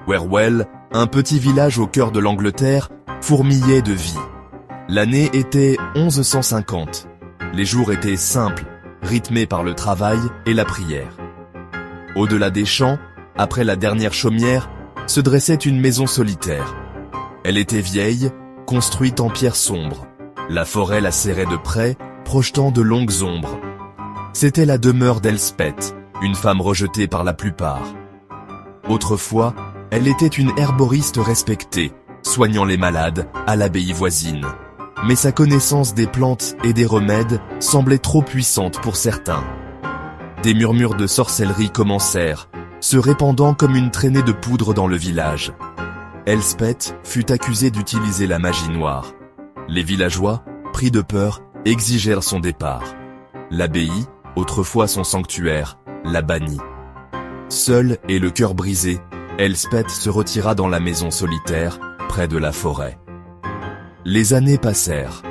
Wherwell, un petit village au cœur de l'Angleterre, fourmillait de vie. L'année était 1150. Les jours étaient simples, rythmés par le travail et la prière. Au-delà des champs, après la dernière chaumière, se dressait une maison solitaire. Elle était vieille, construite en pierre sombre. La forêt la serrait de près, projetant de longues ombres. C'était la demeure d'Elspeth, une femme rejetée par la plupart. Autrefois, elle était une herboriste respectée, soignant les malades à l'abbaye voisine. Mais sa connaissance des plantes et des remèdes semblait trop puissante pour certains. Des murmures de sorcellerie commencèrent, se répandant comme une traînée de poudre dans le village. Elspeth fut accusée d'utiliser la magie noire. Les villageois, pris de peur, exigèrent son départ. L'abbaye, autrefois son sanctuaire, la bannit. Seule et le cœur brisé, Elspeth se retira dans la maison solitaire, près de la forêt. Les années passèrent.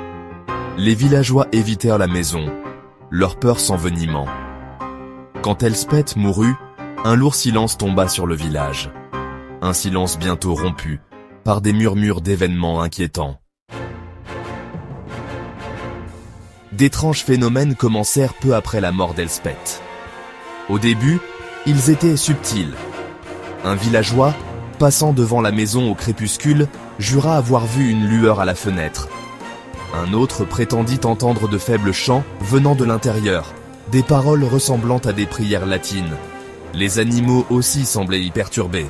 Les villageois évitèrent la maison, leur peur s'envenimant. Quand Elspeth mourut, un lourd silence tomba sur le village. Un silence bientôt rompu par des murmures d'événements inquiétants. D'étranges phénomènes commencèrent peu après la mort d'Elspeth. Au début, ils étaient subtils. Un villageois, passant devant la maison au crépuscule, jura avoir vu une lueur à la fenêtre. Un autre prétendit entendre de faibles chants venant de l'intérieur, des paroles ressemblant à des prières latines. Les animaux aussi semblaient y perturbés.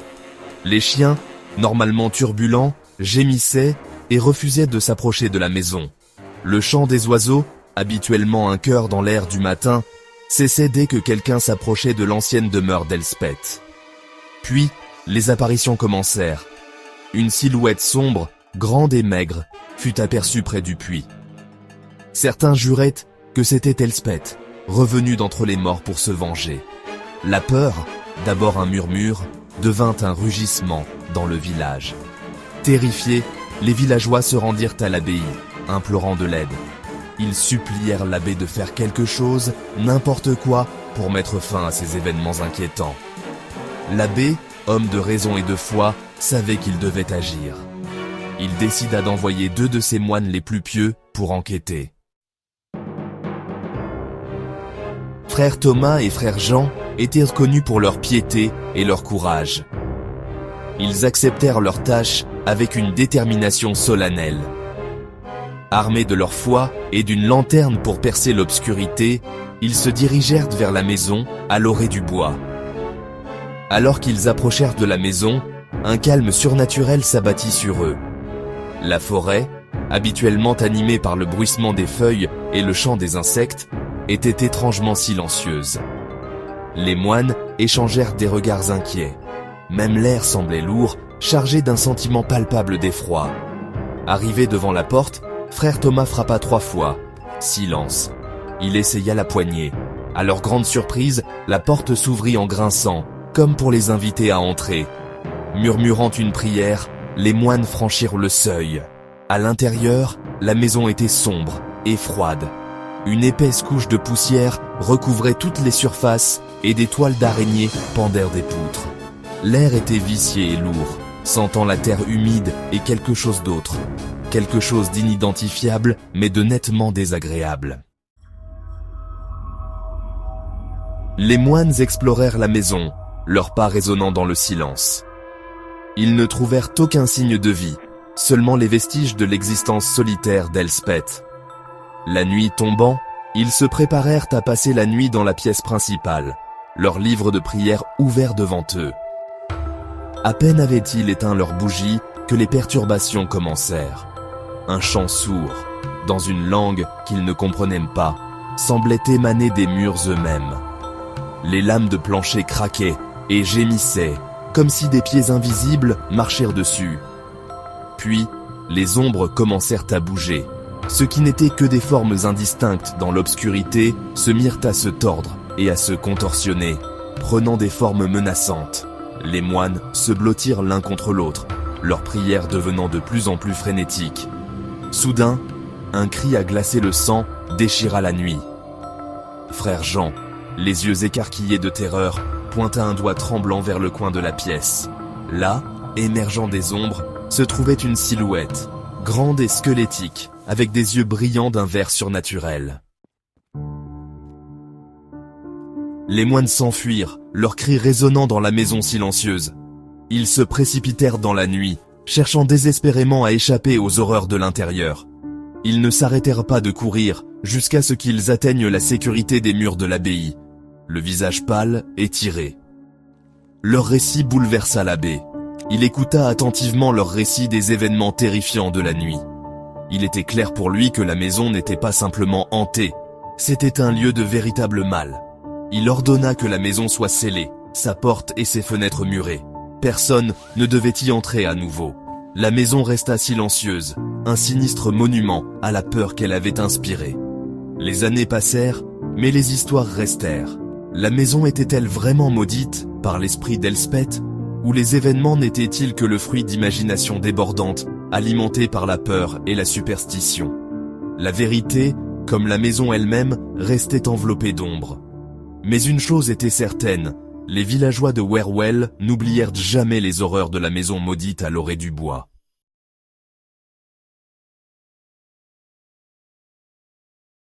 Les chiens, normalement turbulents, gémissaient et refusaient de s'approcher de la maison. Le chant des oiseaux, habituellement un chœur dans l'air du matin, cessait dès que quelqu'un s'approchait de l'ancienne demeure d'Elspeth. Puis, les apparitions commencèrent. Une silhouette sombre, grande et maigre, fut aperçue près du puits. Certains juraient que c'était Elspeth, revenue d'entre les morts pour se venger. La peur, d'abord un murmure, devint un rugissement dans le village. Terrifiés, les villageois se rendirent à l'abbaye, implorant de l'aide. Ils supplièrent l'abbé de faire quelque chose, n'importe quoi, pour mettre fin à ces événements inquiétants. L'abbé, homme de raison et de foi, savait qu'il devait agir. Il décida d'envoyer 2 de ses moines les plus pieux pour enquêter. Frère Thomas et frère Jean étaient reconnus pour leur piété et leur courage. Ils acceptèrent leur tâche avec une détermination solennelle. Armés de leur foi et d'une lanterne pour percer l'obscurité, ils se dirigèrent vers la maison à l'orée du bois. Alors qu'ils approchèrent de la maison, un calme surnaturel s'abattit sur eux. La forêt, habituellement animée par le bruissement des feuilles et le chant des insectes, était étrangement silencieuse. Les moines échangèrent des regards inquiets. Même l'air semblait lourd, chargé d'un sentiment palpable d'effroi. Arrivé devant la porte, frère Thomas frappa 3 fois. Silence. Il essaya la poignée. À leur grande surprise, la porte s'ouvrit en grinçant, comme pour les inviter à entrer. Murmurant une prière, les moines franchirent le seuil. À l'intérieur, la maison était sombre et froide. Une épaisse couche de poussière recouvrait toutes les surfaces et des toiles d'araignées pendèrent des poutres. L'air était vicié et lourd, sentant la terre humide et quelque chose d'autre. Quelque chose d'inidentifiable, mais de nettement désagréable. Les moines explorèrent la maison, leurs pas résonnant dans le silence. Ils ne trouvèrent aucun signe de vie, seulement les vestiges de l'existence solitaire d'Elspeth. La nuit tombant, ils se préparèrent à passer la nuit dans la pièce principale, leur livre de prière ouvert devant eux. À peine avaient-ils éteint leurs bougies que les perturbations commencèrent. Un chant sourd, dans une langue qu'ils ne comprenaient pas, semblait émaner des murs eux-mêmes. Les lames de plancher craquaient et gémissaient, comme si des pieds invisibles marchèrent dessus. Puis, les ombres commencèrent à bouger. Ce qui n'étaient que des formes indistinctes dans l'obscurité se mirent à se tordre et à se contorsionner, prenant des formes menaçantes. Les moines se blottirent l'un contre l'autre, leurs prières devenant de plus en plus frénétiques. Soudain, un cri à glacer le sang déchira la nuit. Frère Jean, les yeux écarquillés de terreur, pointa un doigt tremblant vers le coin de la pièce. Là, émergeant des ombres, se trouvait une silhouette, grande et squelettique, avec des yeux brillants d'un vert surnaturel. Les moines s'enfuirent, leurs cris résonnant dans la maison silencieuse. Ils se précipitèrent dans la nuit, cherchant désespérément à échapper aux horreurs de l'intérieur. Ils ne s'arrêtèrent pas de courir, jusqu'à ce qu'ils atteignent la sécurité des murs de l'abbaye, le visage pâle et tiré. Leur récit bouleversa l'abbé. Il écouta attentivement leur récit des événements terrifiants de la nuit. Il était clair pour lui que la maison n'était pas simplement hantée, c'était un lieu de véritable mal. Il ordonna que la maison soit scellée, sa porte et ses fenêtres murées. Personne ne devait y entrer à nouveau. La maison resta silencieuse, un sinistre monument à la peur qu'elle avait inspirée. Les années passèrent, mais les histoires restèrent. La maison était-elle vraiment maudite par l'esprit d'Elspeth, ou les événements n'étaient-ils que le fruit d'imaginations débordantes, alimentées par la peur et la superstition? La vérité, comme la maison elle-même, restait enveloppée d'ombre. Mais une chose était certaine, les villageois de Werwell n'oublièrent jamais les horreurs de la maison maudite à l'orée du bois.